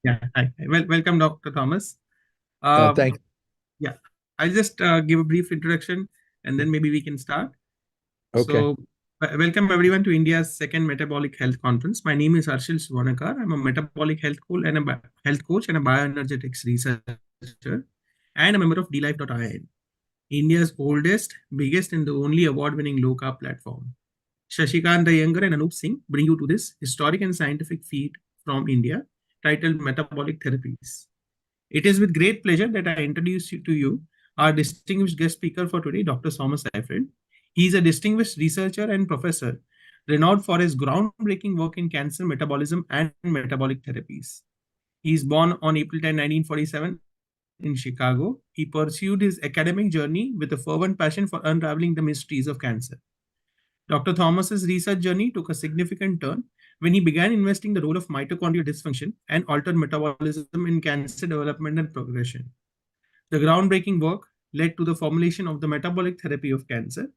Yeah, hi. Welcome, Dr. Thomas. Um, Thank. yeah, I'll just give a brief introduction and then maybe we can start. Okay. So, welcome everyone to India's second Metabolic Health Conference. My name is Arshil Suvanakar. I'm a metabolic health coach and a bioenergetics researcher and a member of DLife.in, India's oldest, biggest, and the only award-winning low-carb platform. Shashikant the Younger and Anup Singh bring you to this historic and scientific feat from India titled Metabolic Therapies. It is with great pleasure that I introduce you to you our distinguished guest speaker for today, Dr. Thomas Seyfried. He is a distinguished researcher and professor renowned for his groundbreaking work in cancer metabolism and metabolic therapies. He is born on April 10, 1947 in Chicago. He pursued his academic journey with a fervent passion for unraveling the mysteries of cancer. Dr. Thomas's research journey took a significant turn when he began investigating the role of mitochondrial dysfunction and altered metabolism in cancer development and progression. The groundbreaking work led to the formulation of the metabolic therapy of cancer,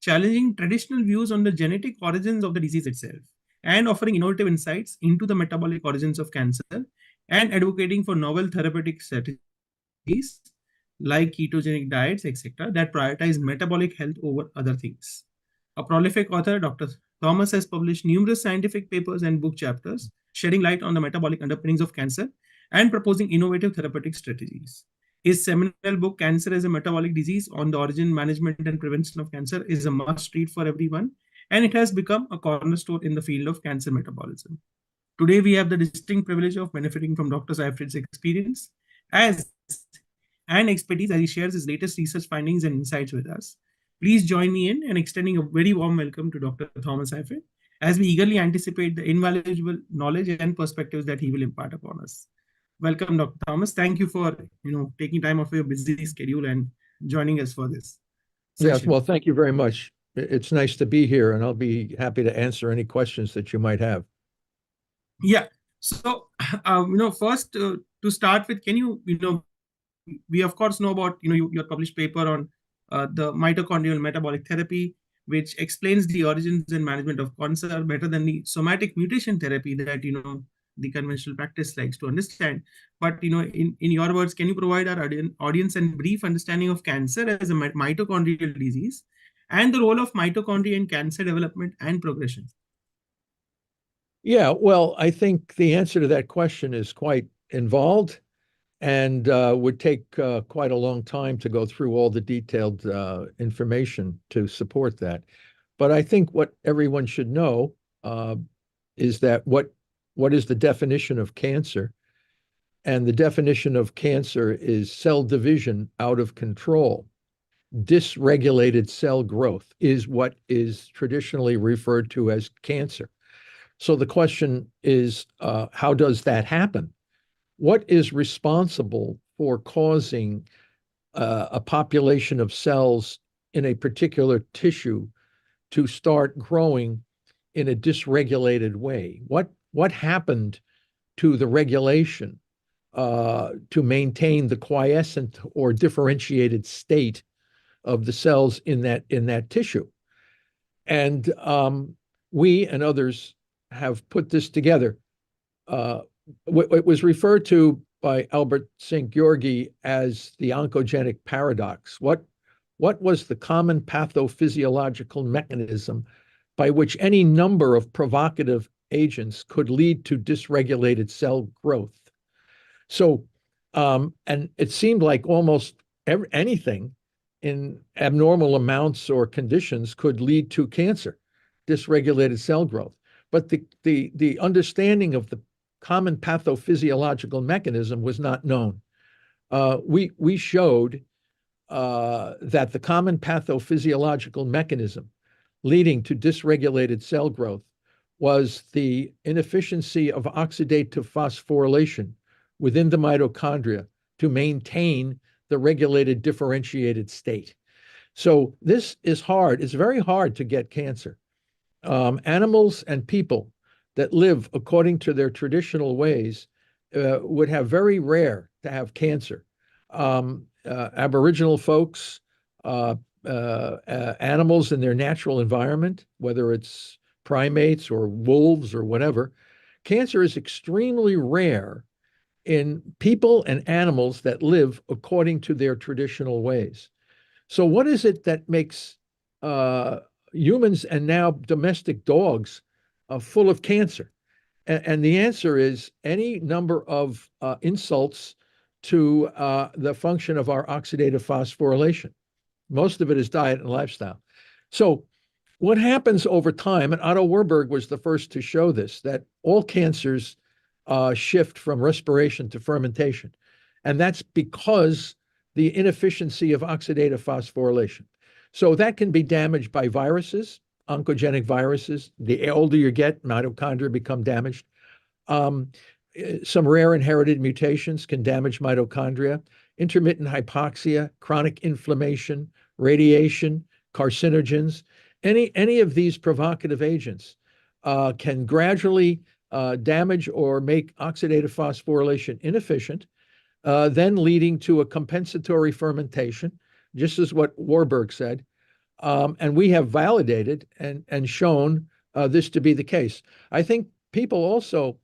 challenging traditional views on the genetic origins of the disease itself, and offering innovative insights into the metabolic origins of cancer and advocating for novel therapeutic strategies like ketogenic diets, etc., that prioritize metabolic health over other things. A prolific author, Dr. Thomas has published numerous scientific papers and book chapters shedding light on the metabolic underpinnings of cancer and proposing innovative therapeutic strategies. His seminal book, Cancer as a Metabolic Disease on the Origin, Management, and Prevention of Cancer, is a must read for everyone, and it has become a cornerstone in the field of cancer metabolism. Today, we have the distinct privilege of benefiting from Dr. Seyfried's experience as and expertise as he shares his latest research findings and insights with us. Please join me in extending a very warm welcome to Dr. Thomas Seyfried as we eagerly anticipate the invaluable knowledge and perspectives that he will impart upon us. Welcome, Dr. Thomas. Thank you for taking time off your busy schedule and joining us for this Yes. session. Well, thank you very much. It's nice to be here, and I'll be happy to answer any questions that you might have. Yeah. So, first to start with, can we of course know about your published paper on the mitochondrial metabolic therapy, which explains the origins and management of cancer better than the somatic mutation therapy that the conventional practice likes to understand. But in your words, can you provide our audience a brief understanding of cancer as a mitochondrial disease and the role of mitochondria in cancer development and progression? Yeah. Well, I think the answer to that question is quite involved and would take quite a long time to go through all the detailed information to support that. But I think what everyone should know is that what is the definition of cancer? And the definition of cancer is cell division out of control. Dysregulated cell growth is what is traditionally referred to as cancer. So the question is, how does that happen? What is responsible for causing a population of cells in a particular tissue to start growing in a dysregulated way? What happened to the regulation to maintain the quiescent or differentiated state of the cells in that tissue? And we and others have put this together. It was referred to by Albert St. Georgi as the oncogenic paradox. What was the common pathophysiological mechanism by which any number of provocative agents could lead to dysregulated cell growth? So, and it seemed like almost anything in abnormal amounts or conditions could lead to cancer, dysregulated cell growth. But the understanding of the common pathophysiological mechanism was not known. We showed that the common pathophysiological mechanism leading to dysregulated cell growth was the inefficiency of oxidative phosphorylation within the mitochondria to maintain the regulated differentiated state. So this is hard. It's very hard to get cancer. Animals and people that live according to their traditional ways would have very rare to have cancer. Aboriginal folks, animals in their natural environment, whether it's primates or wolves or whatever, cancer is extremely rare in people and animals that live according to their traditional ways. So what is it that makes humans and now domestic dogs full of cancer? And the answer is any number of insults to the function of our oxidative phosphorylation. Most of it is diet and lifestyle. So what happens over time, and Otto Warburg was the first to show this, that all cancers shift from respiration to fermentation. And that's because the inefficiency of oxidative phosphorylation. So that can be damaged by viruses, oncogenic viruses. The older you get, mitochondria become damaged. Some rare inherited mutations can damage mitochondria. Intermittent hypoxia, chronic inflammation, radiation, carcinogens. Any of these provocative agents can gradually damage or make oxidative phosphorylation inefficient, then leading to a compensatory fermentation, just as what Warburg said. And we have validated and shown this to be the case. I think people also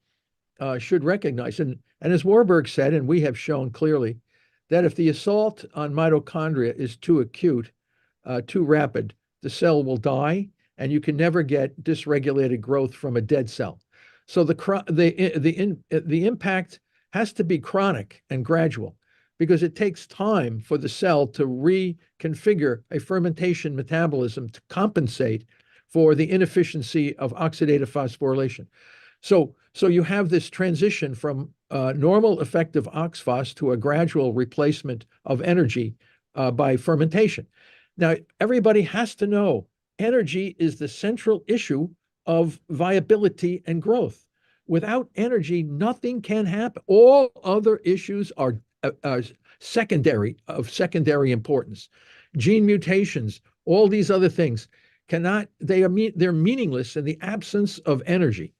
should recognize, and as Warburg said, and we have shown clearly, that if the assault on mitochondria is too acute, too rapid, the cell will die, and you can never get dysregulated growth from a dead cell. So the impact has to be chronic and gradual, because it takes time for the cell to reconfigure a fermentation metabolism to compensate for the inefficiency of oxidative phosphorylation. So you have this transition from normal effective OXPHOS to a gradual replacement of energy by fermentation. Now, everybody has to know energy is the central issue of viability and growth. Without energy, nothing can happen. All other issues are secondary importance. Gene mutations, all these other things they're meaningless in the absence of energy.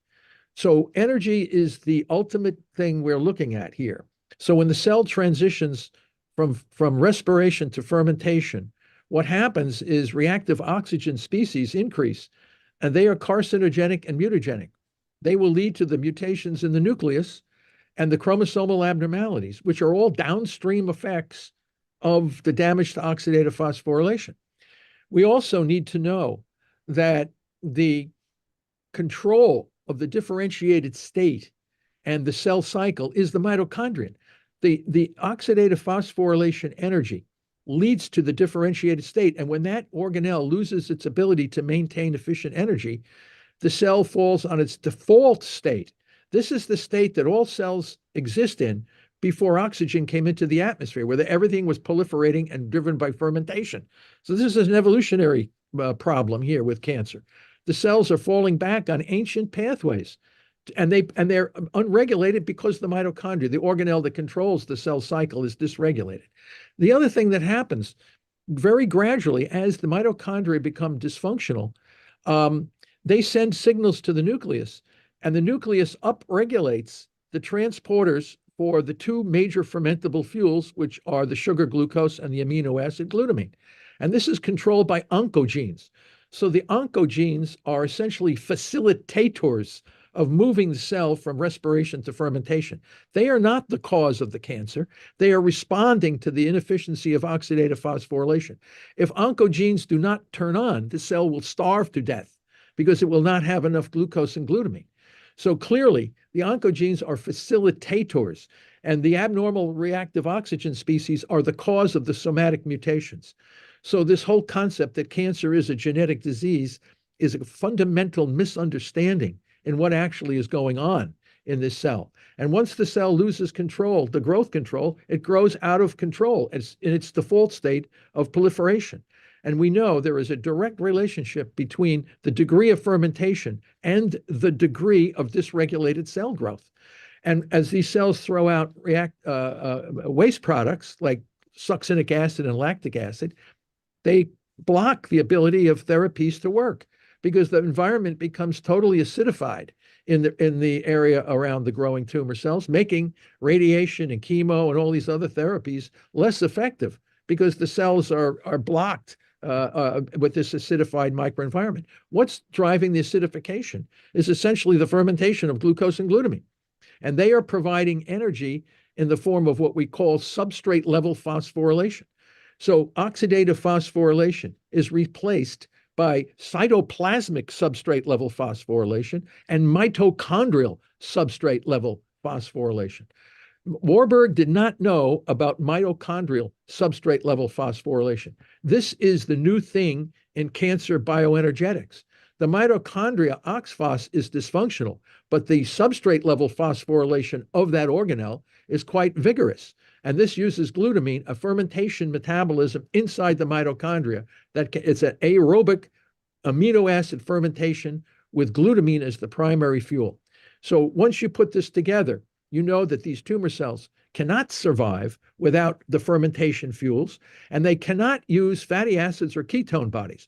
So energy is the ultimate thing we're looking at here. So when the cell transitions from respiration to fermentation, what happens is reactive oxygen species increase, and they are carcinogenic and mutagenic. They will lead to the mutations in the nucleus and the chromosomal abnormalities, which are all downstream effects of the damage to oxidative phosphorylation. We also need to know that the control of the differentiated state and the cell cycle is the mitochondrion. The oxidative phosphorylation energy leads to the differentiated state. And when that organelle loses its ability to maintain efficient energy, the cell falls on its default state. This is the state that all cells exist in before oxygen came into the atmosphere, where everything was proliferating and driven by fermentation. So this is an evolutionary problem here with cancer. The cells are falling back on ancient pathways, and they're unregulated because the mitochondria, the organelle that controls the cell cycle, is dysregulated. The other thing that happens very gradually as the mitochondria become dysfunctional, they send signals to the nucleus, and the nucleus upregulates the transporters for the two major fermentable fuels, which are the sugar glucose and the amino acid glutamine. And this is controlled by oncogenes. So the oncogenes are essentially facilitators of moving the cell from respiration to fermentation. They are not the cause of the cancer. They are responding to the inefficiency of oxidative phosphorylation. If oncogenes do not turn on, the cell will starve to death because it will not have enough glucose and glutamine. So clearly, the oncogenes are facilitators, and the abnormal reactive oxygen species are the cause of the somatic mutations. So this whole concept that cancer is a genetic disease is a fundamental misunderstanding in what actually is going on in this cell. And once the cell loses control, the growth control, it grows out of control. It's in its default state of proliferation. And we know there is a direct relationship between the degree of fermentation and the degree of dysregulated cell growth. And as these cells throw out waste products like succinic acid and lactic acid, they block the ability of therapies to work because the environment becomes totally acidified in the area around the growing tumor cells, making radiation and chemo and all these other therapies less effective because the cells are blocked with this acidified microenvironment. What's driving the acidification is essentially the fermentation of glucose and glutamine. and they are providing energy in the form of what we call substrate level phosphorylation. So oxidative phosphorylation is replaced by cytoplasmic substrate level phosphorylation and mitochondrial substrate level phosphorylation. Warburg did not know about mitochondrial substrate level phosphorylation. This is the new thing in cancer bioenergetics. The mitochondria oxphos is dysfunctional, but the substrate level phosphorylation of that organelle is quite vigorous. And this uses glutamine, a fermentation metabolism inside the mitochondria. It's an aerobic amino acid fermentation with glutamine as the primary fuel. So once you put this together, you know that these tumor cells cannot survive without the fermentation fuels, and they cannot use fatty acids or ketone bodies.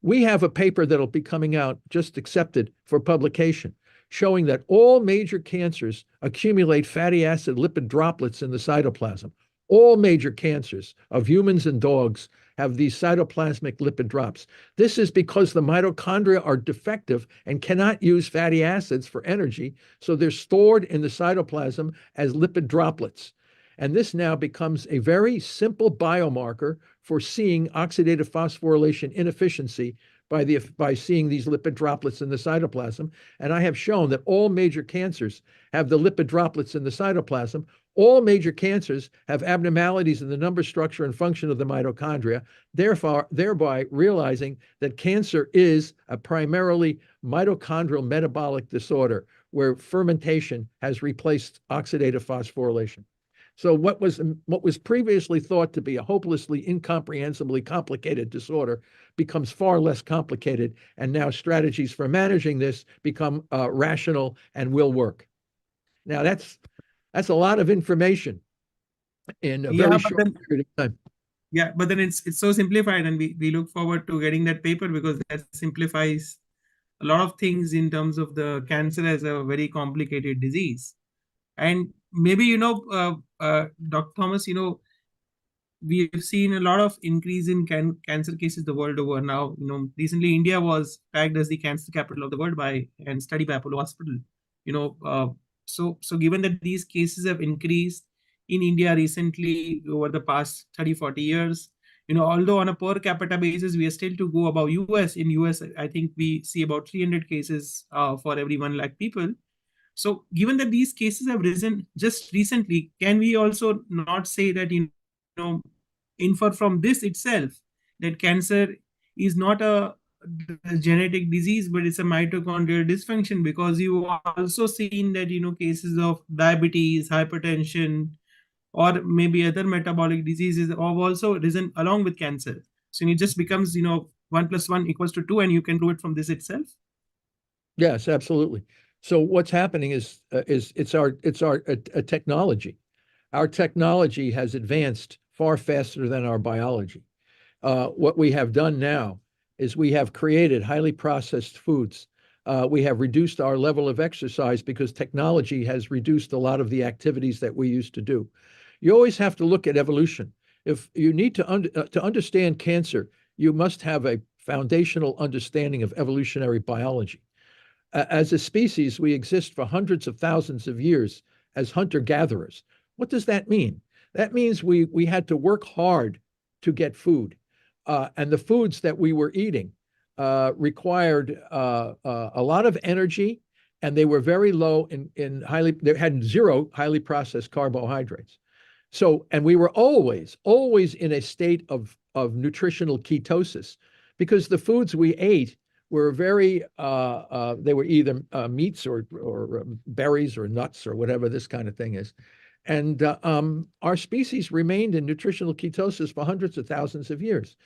We have a paper that'll be coming out, just accepted for publication, showing that all major cancers accumulate fatty acid lipid droplets in the cytoplasm. All major cancers of humans and dogs have these cytoplasmic lipid drops. This is because the mitochondria are defective and cannot use fatty acids for energy, so they're stored in the cytoplasm as lipid droplets. And this now becomes a very simple biomarker for seeing oxidative phosphorylation inefficiency by seeing these lipid droplets in the cytoplasm. And I have shown that all major cancers have the lipid droplets in the cytoplasm. All major cancers have abnormalities in the number, structure, and function of the mitochondria, thereby realizing that cancer is a primarily mitochondrial metabolic disorder where fermentation has replaced oxidative phosphorylation. So what was previously thought to be a hopelessly, incomprehensibly complicated disorder becomes far less complicated, and now strategies for managing this become rational and will work. Now that's a lot of information in a very short period of time. Yeah, but then it's so simplified, and we look forward to getting that paper because that simplifies a lot of things in terms of the cancer as a very complicated disease. And maybe, Dr. Thomas, we've seen a lot of increase in cancer cases the world over now. Recently India was tagged as the cancer capital of the world by and study by Apollo Hospital. So given that these cases have increased in India recently over the past 30-40 years, although on a per capita basis we are still to go above US. In US, I think we see about 300 cases for every 1 lakh people. So given that these cases have risen just recently, can we also not say that, infer from this itself that cancer is not a genetic disease, but it's a mitochondrial dysfunction? Because you also seen that, cases of diabetes, hypertension, or maybe other metabolic diseases have also risen along with cancer. So it just becomes, 1 + 1 = 2, and you can do it from this itself. Yes, absolutely. So what's happening is it's our technology. Our technology has advanced far faster than our biology. What we have done now is we have created highly processed foods. We have reduced our level of exercise because technology has reduced a lot of the activities that we used to do. You always have to look at evolution. If you need to understand cancer, you must have a foundational understanding of evolutionary biology. As a species, we exist for hundreds of thousands of years as hunter-gatherers. What does that mean? That means we had to work hard to get food. And the foods that we were eating required a lot of energy, and they were very low they had 0 highly processed carbohydrates. So, and we were always in a state of nutritional ketosis because the foods we ate were very, they were either meats or berries or nuts or whatever this kind of thing is. And our species remained in nutritional ketosis for hundreds of thousands of years.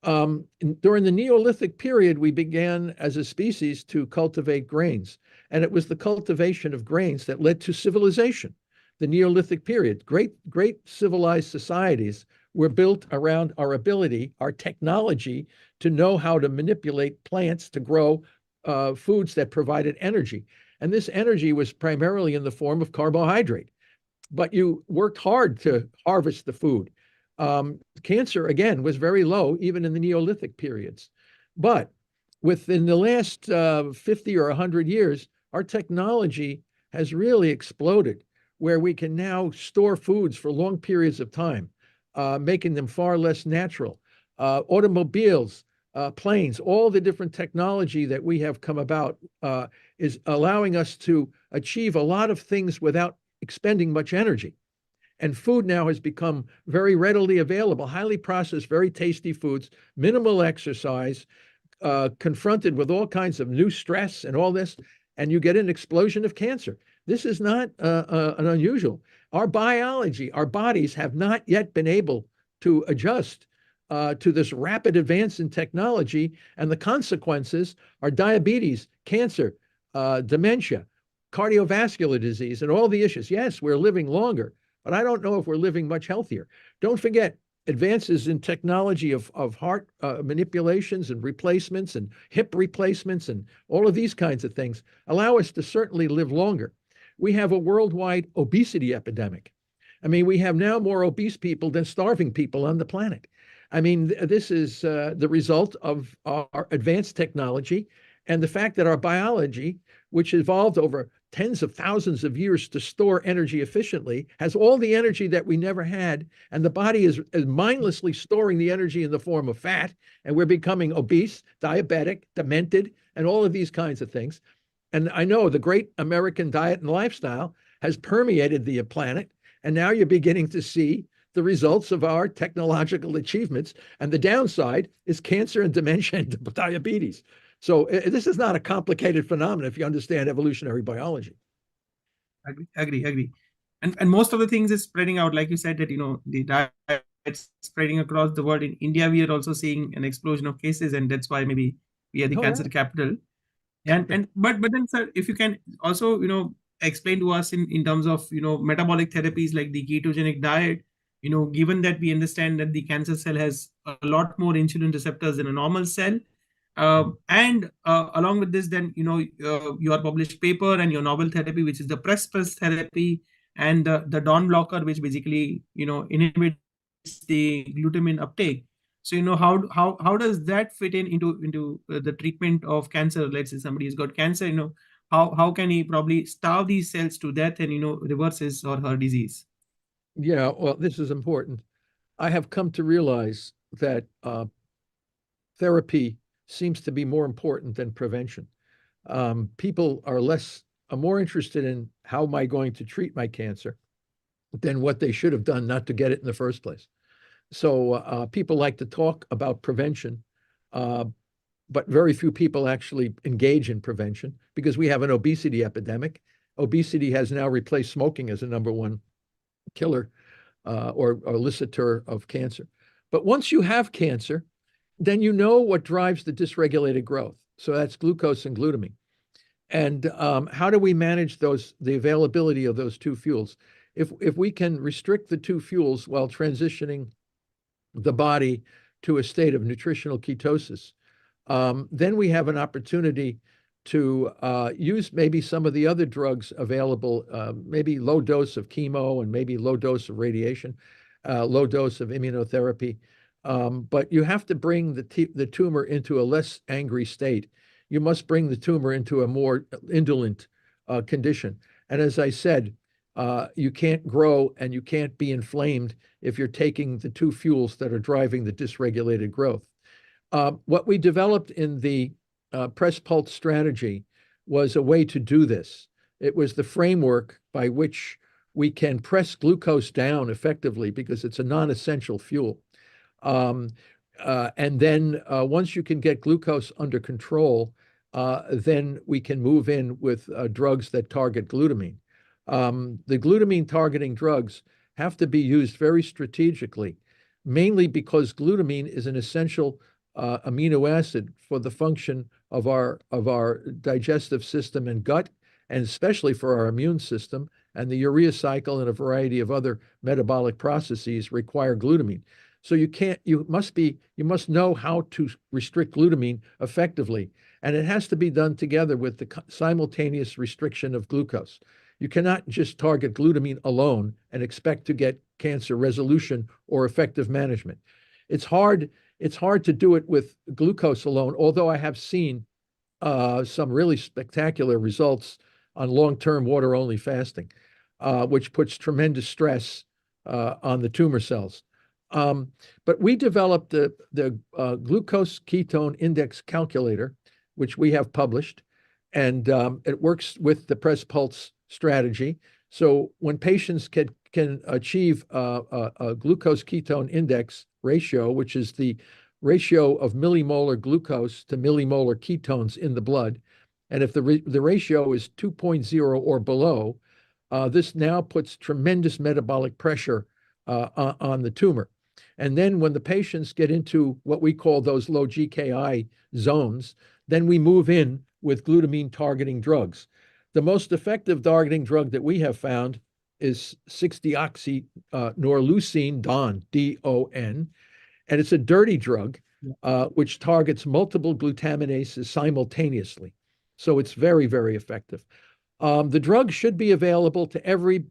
During the Neolithic period, we began as a species to cultivate grains. And it was the cultivation of grains that led to civilization. The Neolithic period, great civilized societies were built around our ability, our technology to know how to manipulate plants to grow foods that provided energy. And this energy was primarily in the form of carbohydrate. But you worked hard to harvest the food. Cancer, again, was very low, even in the Neolithic periods. But within the last 50 or 100 years, our technology has really exploded, where we can now store foods for long periods of time, making them far less natural. Automobiles, planes, all the different technology that we have come about is allowing us to achieve a lot of things without expending much energy. And food now has become very readily available, highly processed, very tasty foods, minimal exercise, confronted with all kinds of new stress and all this, and you get an explosion of cancer. This is not an unusual. Our biology, our bodies have not yet been able to adjust to this rapid advance in technology, and the consequences are diabetes, cancer, dementia, cardiovascular disease, and all the issues. Yes, we're living longer, but I don't know if we're living much healthier. Don't forget, advances in technology of heart manipulations and replacements and hip replacements and all of these kinds of things allow us to certainly live longer. We have a worldwide obesity epidemic. I mean, we have now more obese people than starving people on the planet. I mean, this is the result of our advanced technology and the fact that our biology, which evolved over tens of thousands of years to store energy efficiently, has all the energy that we never had, and the body is mindlessly storing the energy in the form of fat, and we're becoming obese, diabetic, demented, and all of these kinds of things. And I know the great American diet and lifestyle has permeated the planet, and now you're beginning to see the results of our technological achievements, and the downside is cancer and dementia and diabetes. So this is not a complicated phenomenon if you understand evolutionary biology. Agree. And most of the things is spreading out, like you said, that the diet's spreading across the world. In India, we are also seeing an explosion of cases, and that's why maybe we are the cancer capital. But then, sir, if you can also explain to us in terms of metabolic therapies like the ketogenic diet, given that we understand that the cancer cell has a lot more insulin receptors than a normal cell. And along with this, then your published paper and your novel therapy, which is the press therapy, and the Dawn blocker, which basically inhibits the glutamine uptake. So how does that fit into the treatment of cancer? Let's say somebody has got cancer. How can he probably starve these cells to death and reverse his or her disease? Yeah, well, this is important. I have come to realize that therapy seems to be more important than prevention. People are more interested in how am I going to treat my cancer than what they should have done not to get it in the first place. So people like to talk about prevention, but very few people actually engage in prevention because we have an obesity epidemic. Obesity has now replaced smoking as a #1 killer or elicitor of cancer. But once you have cancer, then you know what drives the dysregulated growth. So that's glucose and glutamine. And how do we manage the availability of those two fuels? If we can restrict the two fuels while transitioning the body to a state of nutritional ketosis, then we have an opportunity to use maybe some of the other drugs available, maybe low dose of chemo and maybe low dose of radiation, low dose of immunotherapy. But you have to bring the tumor into a less angry state. You must bring the tumor into a more indolent condition. And as I said, you can't grow and you can't be inflamed if you're taking the two fuels that are driving the dysregulated growth. What we developed in the press pulse strategy was a way to do this. It was the framework by which we can press glucose down effectively because it's a non-essential fuel. And then once you can get glucose under control, then we can move in with drugs that target glutamine. The glutamine targeting drugs have to be used very strategically, mainly because glutamine is an essential amino acid for the function of our digestive system and gut, and especially for our immune system. And the urea cycle and a variety of other metabolic processes require glutamine. So you must know how to restrict glutamine effectively. And it has to be done together with the simultaneous restriction of glucose. You cannot just target glutamine alone and expect to get cancer resolution or effective management. It's hard to do it with glucose alone, although I have seen some really spectacular results on long-term water-only fasting, which puts tremendous stress on the tumor cells. But we developed the glucose ketone index calculator, which we have published, and it works with the press pulse strategy. So when patients can achieve a glucose ketone index ratio, which is the ratio of millimolar glucose to millimolar ketones in the blood, and if the ratio is 2.0 or below, this now puts tremendous metabolic pressure on the tumor. And then when the patients get into what we call those low GKI zones, then we move in with glutamine targeting drugs. The most effective targeting drug that we have found is 6-deoxynorlucine, DON, D-O-N, and it's a dirty drug which targets multiple glutaminases simultaneously. So it's very, very effective. The drug should be available to every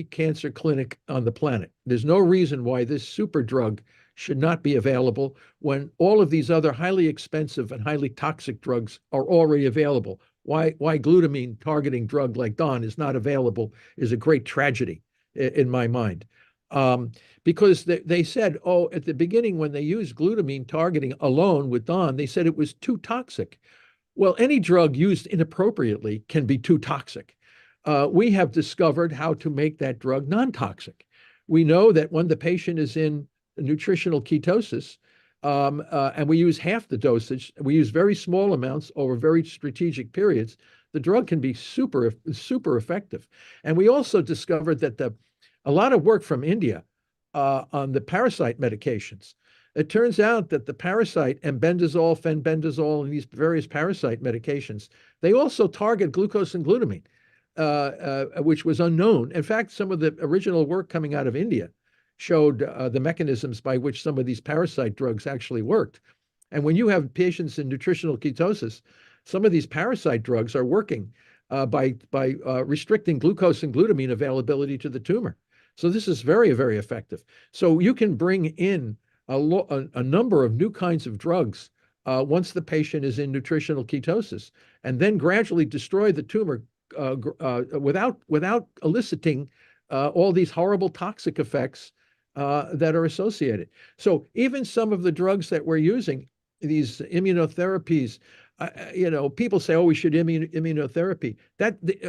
cancer clinic on the planet. There's no reason why this super drug should not be available when all of these other highly expensive and highly toxic drugs are already available. Why glutamine targeting drug like DON is not available is a great tragedy in my mind. Because they said, oh, at the beginning when they used glutamine targeting alone with DON, they said it was too toxic. Well, any drug used inappropriately can be too toxic. We have discovered how to make that drug non-toxic. We know that when the patient is in nutritional ketosis, and we use half the dosage, we use very small amounts over very strategic periods, the drug can be super, super effective. And we also discovered that a lot of work from India on the parasite medications. It turns out that the parasite, embendazole, fenbendazole, and these various parasite medications, they also target glucose and glutamine, which was unknown. In fact, some of the original work coming out of India showed the mechanisms by which some of these parasite drugs actually worked. And when you have patients in nutritional ketosis, some of these parasite drugs are working by restricting glucose and glutamine availability to the tumor. So this is very, very effective. So you can bring in a number of new kinds of drugs once the patient is in nutritional ketosis, and then gradually destroy the tumor without eliciting all these horrible toxic effects that are associated. So even some of the drugs that we're using, these immunotherapies, people say, oh, we should immunotherapy.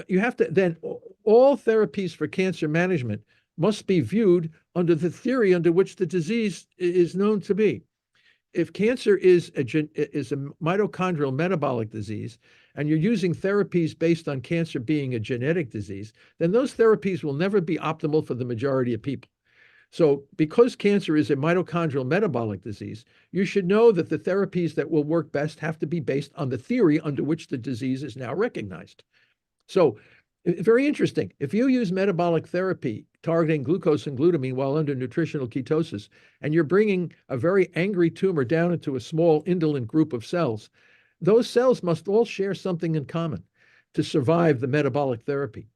You have to then, all therapies for cancer management must be viewed under the theory under which the disease is known to be. If cancer is a mitochondrial metabolic disease, and you're using therapies based on cancer being a genetic disease, then those therapies will never be optimal for the majority of people. So because cancer is a mitochondrial metabolic disease, you should know that the therapies that will work best have to be based on the theory under which the disease is now recognized. So very interesting. If you use metabolic therapy targeting glucose and glutamine while under nutritional ketosis, and you're bringing a very angry tumor down into a small indolent group of cells, those cells must all share something in common to survive the metabolic therapy.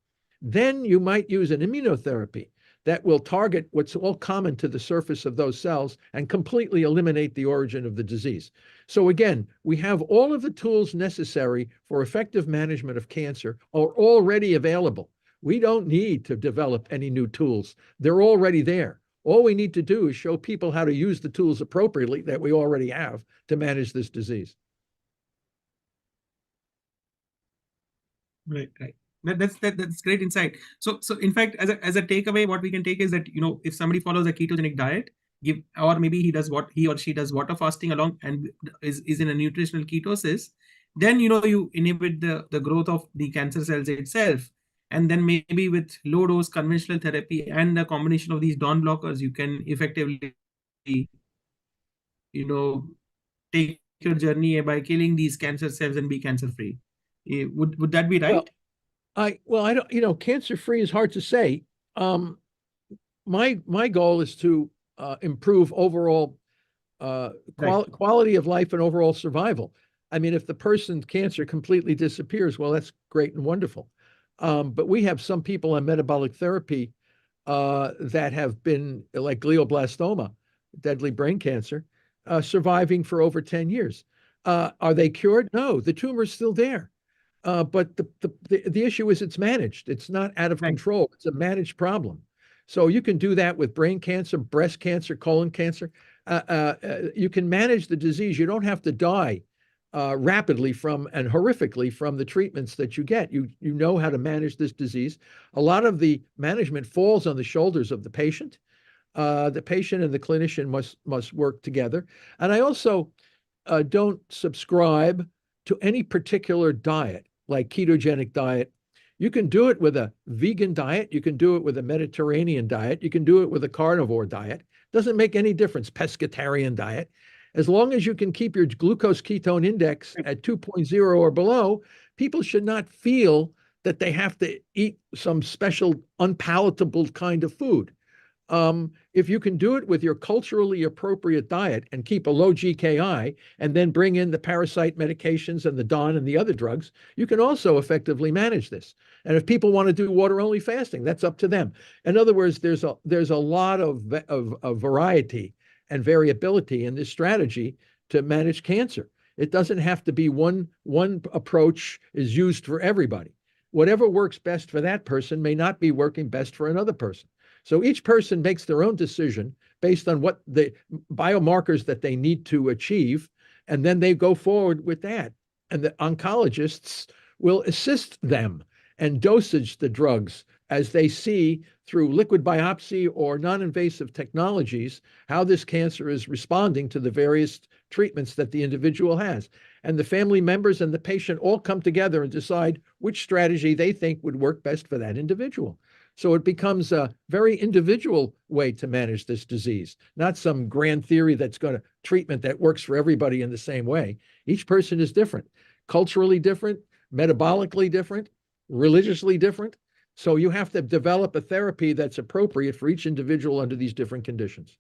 Then you might use an immunotherapy that will target what's all common to the surface of those cells and completely eliminate the origin of the disease. So again, we have all of the tools necessary for effective management of cancer are already available. We don't need to develop any new tools. They're already there. All we need to do is show people how to use the tools appropriately that we already have to manage this disease. Right. That's great insight. So in fact, as a takeaway, what we can take is that, if somebody follows a ketogenic diet, or maybe he or she does water fasting along and is in a nutritional ketosis, then you inhibit the growth of the cancer cells itself. And then maybe with low dose conventional therapy and a combination of these DON blockers, you can effectively take your journey by killing these cancer cells and be cancer free. Would that be right? Well, I don't, cancer-free is hard to say. My goal is to improve overall quality of life and overall survival. I mean, if the person's cancer completely disappears, well, that's great and wonderful. But we have some people on metabolic therapy that have been, like glioblastoma, deadly brain cancer, surviving for over 10 years. Are they cured? No, the tumor is still there. but the issue is it's managed. It's not out of Right. control. It's a managed problem. So you can do that with brain cancer, breast cancer, colon cancer. You can manage the disease. You don't have to die rapidly from and horrifically from the treatments that you get. You know how to manage this disease. A lot of the management falls on the shoulders of the patient. The patient and the clinician must work together. And I also don't subscribe to any particular diet, like ketogenic diet. You can do it with a vegan diet. You can do it with a Mediterranean diet. You can do it with a carnivore diet. Doesn't make any difference, pescatarian diet. As long as you can keep your glucose ketone index at 2.0 or below, people should not feel that they have to eat some special unpalatable kind of food. If you can do it with your culturally appropriate diet and keep a low GKI and then bring in the parasite medications and the DON and the other drugs, you can also effectively manage this. And if people want to do water-only fasting, that's up to them. In other words, there's a lot of variety and variability in this strategy to manage cancer. It doesn't have to be one approach is used for everybody. Whatever works best for that person may not be working best for another person. So each person makes their own decision based on what the biomarkers that they need to achieve, and then they go forward with that. And the oncologists will assist them and dosage the drugs as they see through liquid biopsy or non-invasive technologies how this cancer is responding to the various treatments that the individual has. And the family members and the patient all come together and decide which strategy they think would work best for that individual. So it becomes a very individual way to manage this disease, not some grand theory that's going to treatment that works for everybody in the same way. Each person is different, culturally different, metabolically different, religiously different. So you have to develop a therapy that's appropriate for each individual under these different conditions.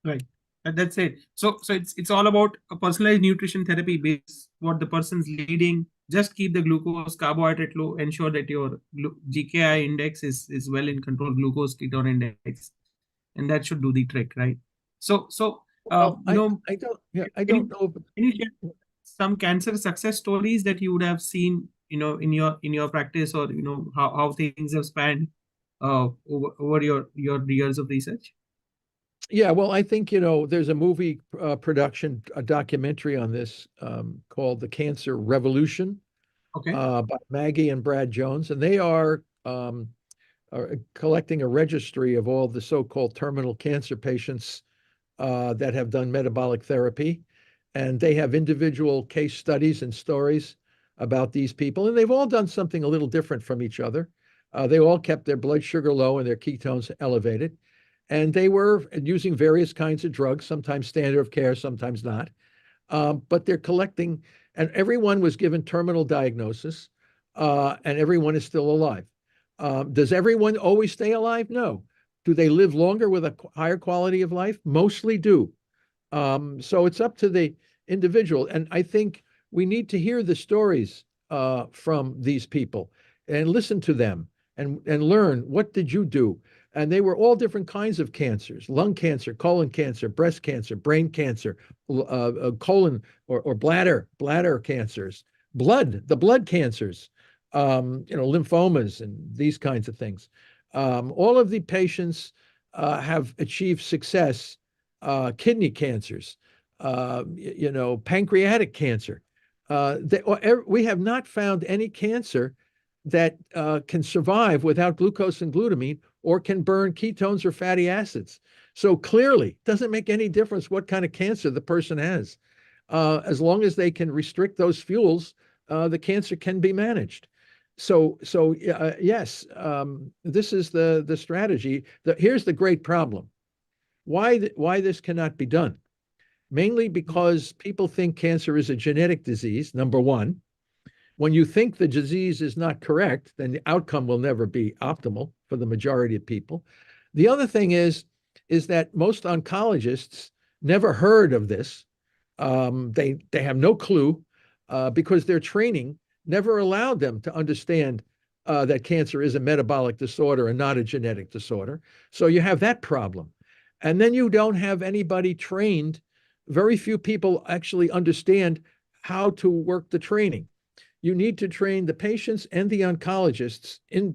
Right. That's it. So it's all about a personalized nutrition therapy based what the person's leading. Just keep the glucose carbohydrate low, ensure that your GKI index is well in control, glucose ketone index, and that should do the trick, right? So Well, you know, I don't know. Can you share some cancer success stories that you would have seen, you know, in your practice, or you know how things have spanned over your years of research? Yeah, well, I think, there's a movie production, a documentary on this called The Cancer Revolution Okay. by Maggie and Brad Jones. And they are collecting a registry of all the so-called terminal cancer patients that have done metabolic therapy. And they have individual case studies and stories about these people. And they've all done something a little different from each other. They all kept their blood sugar low and their ketones elevated. And they were using various kinds of drugs, sometimes standard of care, sometimes not. But they're collecting, and everyone was given terminal diagnosis, and everyone is still alive. Does everyone always stay alive? No. Do they live longer with a higher quality of life? Mostly do. So it's up to the individual. And I think we need to hear the stories from these people and listen to them and learn, what did you do? And they were all different kinds of cancers: lung cancer, colon cancer, breast cancer, brain cancer, colon or bladder cancers, the blood cancers, lymphomas and these kinds of things. All of the patients have achieved success, kidney cancers, pancreatic cancer. We have not found any cancer that can survive without glucose and glutamine, or can burn ketones or fatty acids. So clearly, it doesn't make any difference what kind of cancer the person has. As long as they can restrict those fuels, the cancer can be managed. So yes, this is the strategy. Here's the great problem. Why this cannot be done? Mainly because people think cancer is a genetic disease, number one. When you think the disease is not correct, then the outcome will never be optimal for the majority of people. The other thing is that most oncologists never heard of this. They have no clue because their training never allowed them to understand that cancer is a metabolic disorder and not a genetic disorder. So you have that problem. And then you don't have anybody trained. Very few people actually understand how to work the training. You need to train the patients and the oncologists in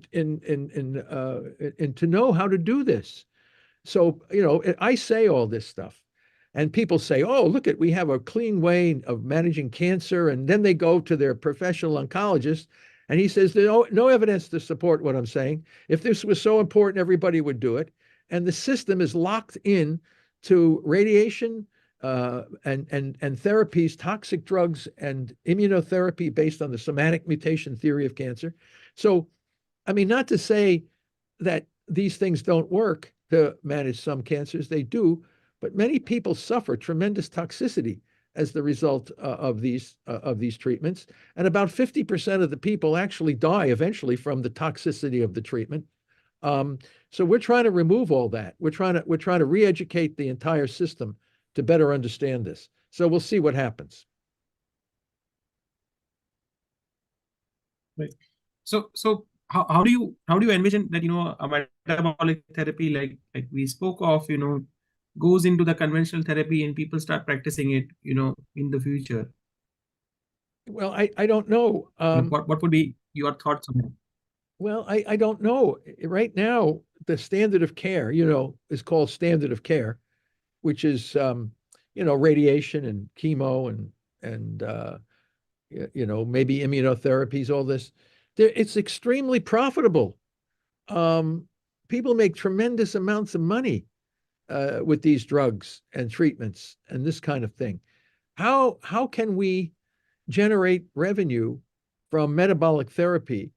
to know how to do this. So, I say all this stuff, and people say, oh, look we have a clean way of managing cancer. And then they go to their professional oncologist, and he says, there's no evidence to support what I'm saying. If this was so important, everybody would do it. And the system is locked in to radiation, and therapies, toxic drugs, and immunotherapy based on the somatic mutation theory of cancer. So, I mean, not to say that these things don't work to manage some cancers, they do, but many people suffer tremendous toxicity as the result of these treatments, and about 50% of the people actually die eventually from the toxicity of the treatment. So we're trying to remove all that. We're trying to re-educate the entire system to better understand this. So we'll see what happens. Right. So how do you envision that, a metabolic therapy like we spoke of, goes into the conventional therapy and people start practicing it, in the future? Well, I don't know. What would be your thoughts on it? Well, I don't know. Right now, the standard of care, is called standard of care, which is, radiation and chemo and maybe immunotherapies, all this. It's extremely profitable. People make tremendous amounts of money with these drugs and treatments and this kind of thing. How can we generate revenue from metabolic therapy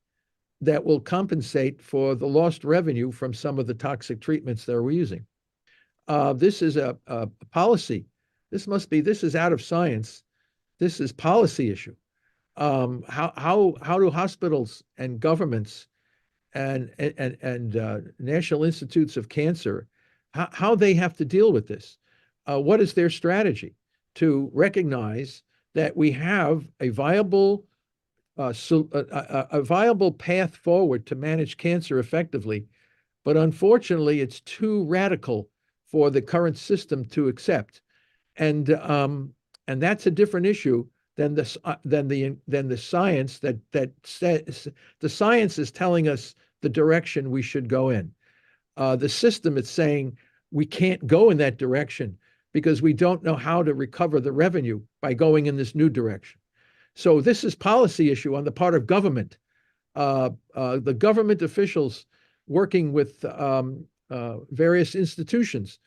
that will compensate for the lost revenue from some of the toxic treatments that we're using? This is a policy. This is out of science. This is policy issue. How do hospitals and governments and national institutes of cancer, how they have to deal with this? What is their strategy to recognize that we have a viable path forward to manage cancer effectively, but unfortunately it's too radical for the current system to accept, and that's a different issue than the science that says the science is telling us the direction we should go in. The system is saying we can't go in that direction because we don't know how to recover the revenue by going in this new direction. So this is policy issue on the part of government. The government officials working with various institutions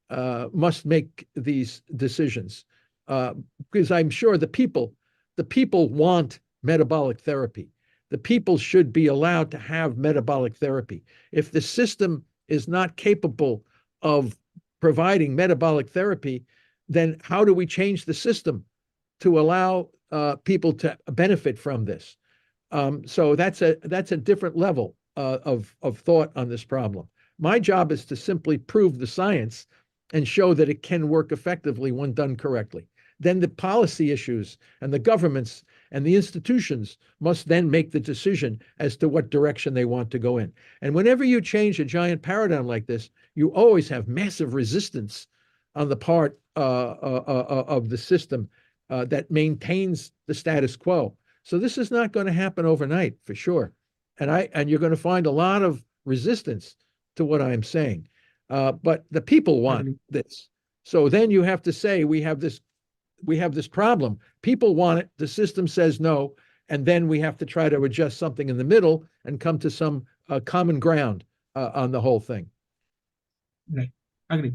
must make these decisions, because I'm sure the people want metabolic therapy. The people should be allowed to have metabolic therapy. If the system is not capable of providing metabolic therapy, then how do we change the system to allow people to benefit from this? So that's a different level of thought on this problem. My job is to simply prove the science and show that it can work effectively when done correctly. Then the policy issues and the governments and the institutions must then make the decision as to what direction they want to go in. And whenever you change a giant paradigm like this, you always have massive resistance on the part of the system that maintains the status quo. So this is not going to happen overnight, for sure. And you're going to find a lot of resistance to what I'm saying. But the people want this. So then you have to say, we have this problem. People want it. The system says no. And then we have to try to adjust something in the middle and come to some common ground on the whole thing. Right. Agree.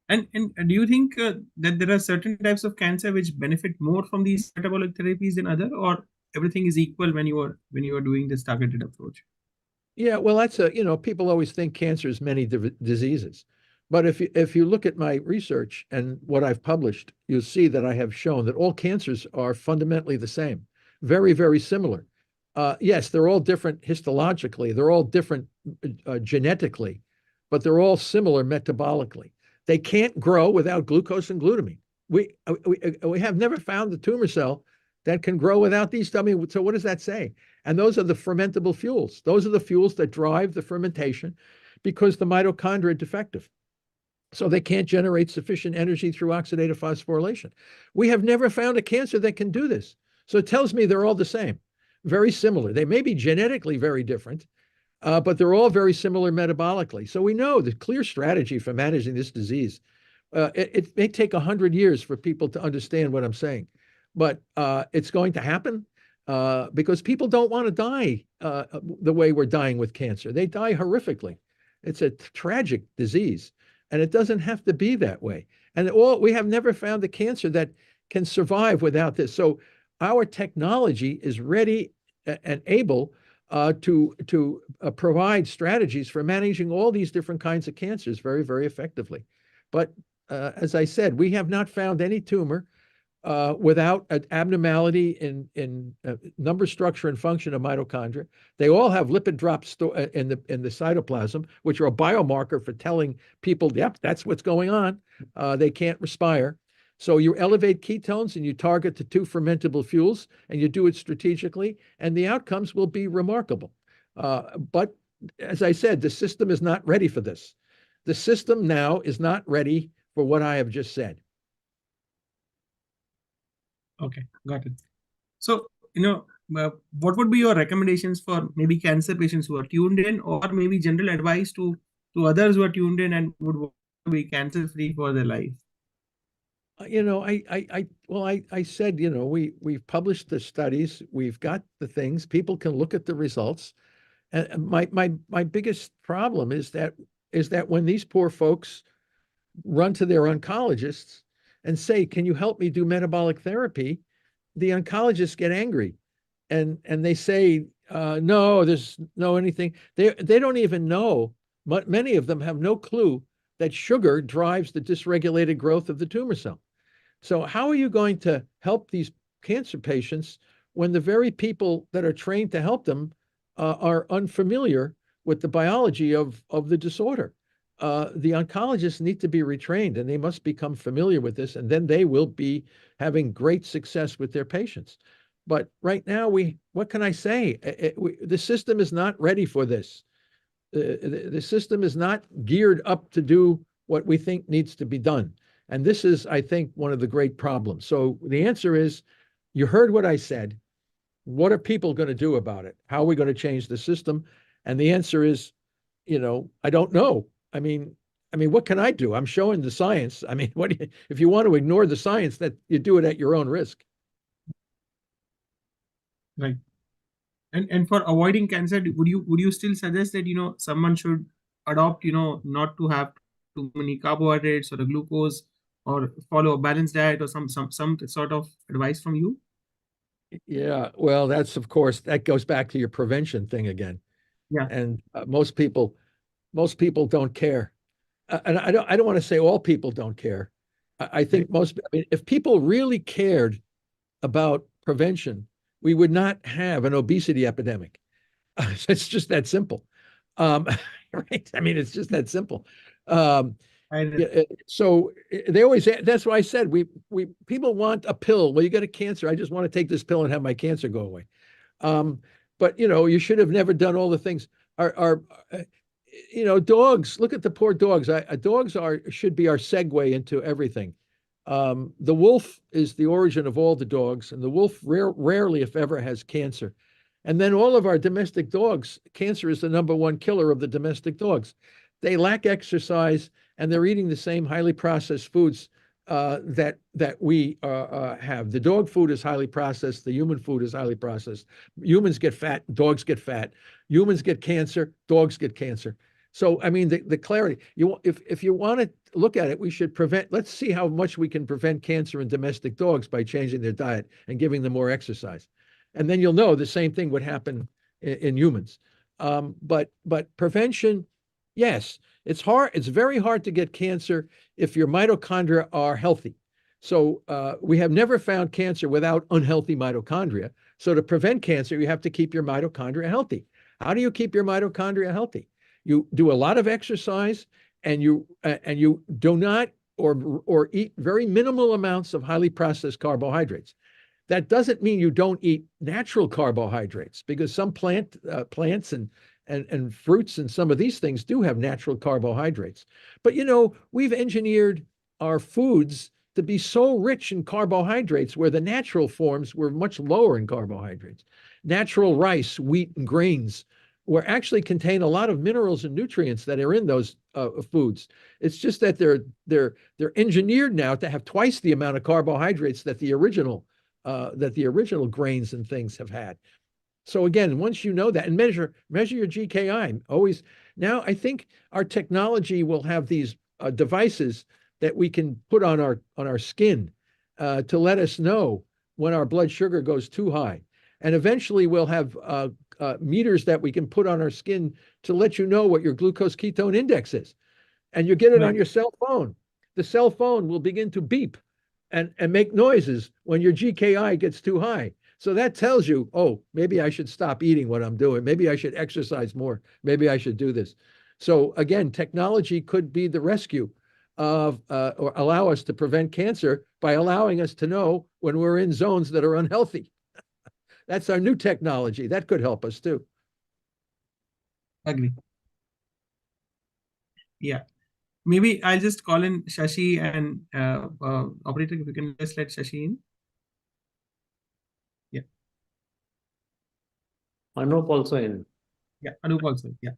And do you think that there are certain types of cancer which benefit more from these metabolic therapies than other, or everything is equal when you are doing this targeted approach? Yeah, well, that's people always think cancer is many diseases. But if you look at my research and what I've published, you'll see that I have shown that all cancers are fundamentally the same, very, very similar. Yes, they're all different histologically, they're all different genetically, but they're all similar metabolically. They can't grow without glucose and glutamine. We have never found the tumor cell that can grow without these. I mean, so what does that say? And those are the fermentable fuels. Those are the fuels that drive the fermentation because the mitochondria are defective. So they can't generate sufficient energy through oxidative phosphorylation. We have never found a cancer that can do this. So it tells me they're all the same, very similar. They may be genetically very different, but they're all very similar metabolically. So we know the clear strategy for managing this disease. It may take 100 years for people to understand what I'm saying, but it's going to happen because people don't want to die the way we're dying with cancer. They die horrifically. It's a tragic disease, and it doesn't have to be that way. And we have never found a cancer that can survive without this. So our technology is ready and able to provide strategies for managing all these different kinds of cancers very, very effectively. But as I said, we have not found any tumor without an abnormality in number, structure, and function of mitochondria. They all have lipid drops in the cytoplasm, which are a biomarker for telling people, yep, that's what's going on. They can't respire. So you elevate ketones and you target the two fermentable fuels, and you do it strategically, and the outcomes will be remarkable. But as I said, the system is not ready for this. The system now is not ready for what I have just said. Okay, got it. So, what would be your recommendations for maybe cancer patients who are tuned in, or maybe general advice to others who are tuned in and would want to be cancer-free for their life? I said, we've published the studies, we've got the things, people can look at the results. And my biggest problem is that when these poor folks run to their oncologists and say, can you help me do metabolic therapy? The oncologists get angry and they say, no, there's no anything. They don't even know, many of them have no clue that sugar drives the dysregulated growth of the tumor cell. So how are you going to help these cancer patients when the very people that are trained to help them are unfamiliar with the biology of the disorder? The oncologists need to be retrained, and they must become familiar with this, and then they will be having great success with their patients. But right now, what can I say? The system is not ready for this. The system is not geared up to do what we think needs to be done. And this is, I think, one of the great problems. So the answer is, you heard what I said. What are people going to do about it? How are we going to change the system? And the answer is, I don't know. I mean, what can I do? I'm showing the science. I mean, if you want to ignore the science, that you do it at your own risk. Right. And for avoiding cancer, would you still suggest that someone should adopt not to have too many carbohydrates or a glucose, or follow a balanced diet, or some sort of advice from you? Yeah, well, that's, of course, that goes back to your prevention thing again. Yeah. And most people don't care. And I don't want to say all people don't care. I think if people really cared about prevention, we would not have an obesity epidemic. It's just that simple. Right? I mean, it's just that simple. So they always, that's why I said, people want a pill. Well, you got a cancer. I just want to take this pill and have my cancer go away. But you should have never done all the things. Dogs, look at the poor dogs. Dogs should be our segue into everything. The wolf is the origin of all the dogs, and the wolf rarely, if ever, has cancer. And then all of our domestic dogs, cancer is the #1 killer of the domestic dogs. They lack exercise, and they're eating the same highly processed foods that we have. The dog food is highly processed. The human food is highly processed. Humans get fat. Dogs get fat. Humans get cancer. Dogs get cancer. So, I mean, the clarity. If you want to look at it, we should prevent. Let's see how much we can prevent cancer in domestic dogs by changing their diet and giving them more exercise. And then you'll know the same thing would happen in humans. But prevention, yes, it's hard. It's very hard to get cancer if your mitochondria are healthy. So we have never found cancer without unhealthy mitochondria. So to prevent cancer, you have to keep your mitochondria healthy. How do you keep your mitochondria healthy? You do a lot of exercise, and you do not or eat very minimal amounts of highly processed carbohydrates. That doesn't mean you don't eat natural carbohydrates, because some plants and fruits and some of these things do have natural carbohydrates. But, we've engineered our foods to be so rich in carbohydrates where the natural forms were much lower in carbohydrates. Natural rice, wheat, and grains actually contain a lot of minerals and nutrients that are in those foods. It's just that they're engineered now to have twice the amount of carbohydrates that the original grains and things have had. So again, once you know that, and measure your GKI always. Now I think our technology will have these devices that we can put on our skin to let us know when our blood sugar goes too high. And eventually we'll have meters that we can put on our skin to let you know what your glucose ketone index is. And you get it on your cell phone. The cell phone will begin to beep and make noises when your GKI gets too high. So that tells you, oh, maybe I should stop eating what I'm doing. Maybe I should exercise more. Maybe I should do this. So again, technology could be the rescue of or allow us to prevent cancer by allowing us to know when we're in zones that are unhealthy. That's our new technology. That could help us too. Agree. Yeah. Maybe I'll just call in Shashi and operator, if you can just let Shashi in. Yeah. Anup also in. Yeah, Anup also. Yeah.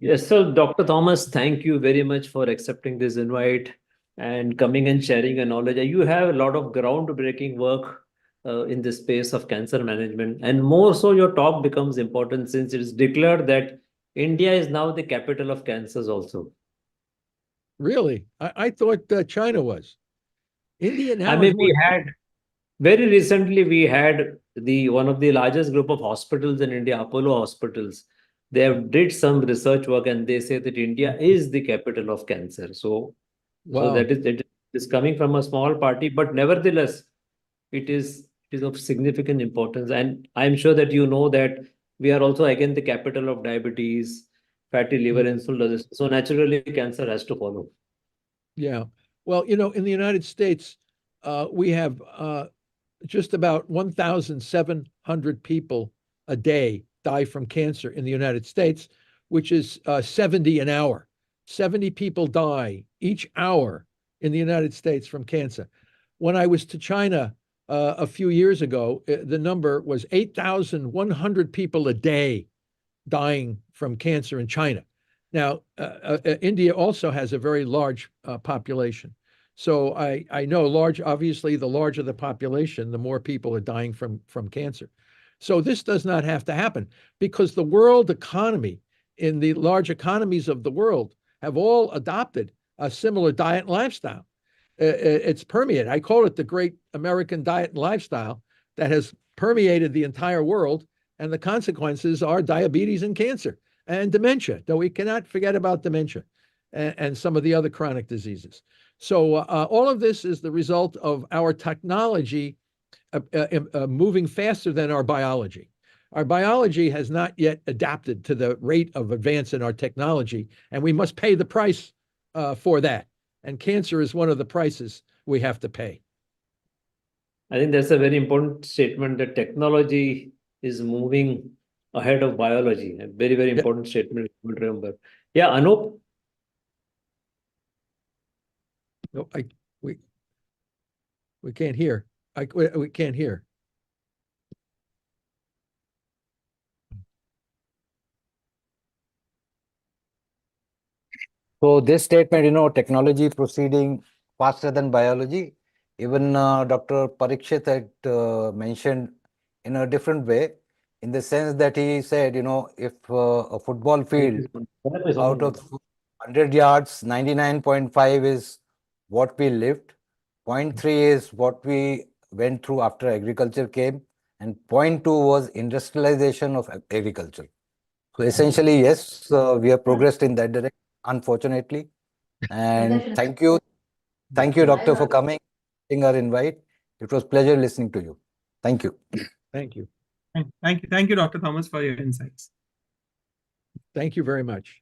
Yes, so Dr. Thomas, thank you very much for accepting this invite and coming and sharing your knowledge. You have a lot of groundbreaking work in the space of cancer management, and more so your talk becomes important since it is declared that India is now the capital of cancers also. Really? I thought China was. India now I mean, is more. we had very recently we had one of the largest group of hospitals in India, Apollo hospitals. They have did some research work and they say that India is the capital of cancer. So, Wow. so it is coming from a small party, but nevertheless, it is of significant importance. And I'm sure that you know that we are also again the capital of diabetes, fatty liver, insulin resistance. So naturally, cancer has to follow. Yeah. Well, in the United States, we have just about 1,700 people a day die from cancer in the United States, which is 70 an hour. 70 people die each hour in the United States from cancer. When I was to China a few years ago, the number was 8,100 people a day dying from cancer in China. Now, India also has a very large population. So I know obviously, the larger the population, the more people are dying from cancer. So this does not have to happen because the world economy in the large economies of the world have all adopted a similar diet and lifestyle. It's permeated. I call it the great American diet and lifestyle that has permeated the entire world. And the consequences are diabetes and cancer and dementia, though we cannot forget about dementia and some of the other chronic diseases. So all of this is the result of our technology moving faster than our biology. Our biology has not yet adapted to the rate of advance in our technology, and we must pay the price for that. And cancer is one of the prices we have to pay. I think that's a very important statement that technology is moving ahead of biology. A very, very important statement you would remember. Yeah, Anup? No, we can't hear. We can't hear. So this statement, technology proceeding faster than biology, even Dr. Parikshit had mentioned in a different way, in the sense that he said, if a football field out of 100 yards, 99.5 is what we lived, 0.3 is what we went through after agriculture came, and 0.2 was industrialization of agriculture. So essentially, yes, we have progressed in that direction, unfortunately. And thank you, Doctor, for coming, taking our invite. It was a pleasure listening to you. Thank you. Thank you. Thank you, Dr. Thomas, for your insights. Thank you very much.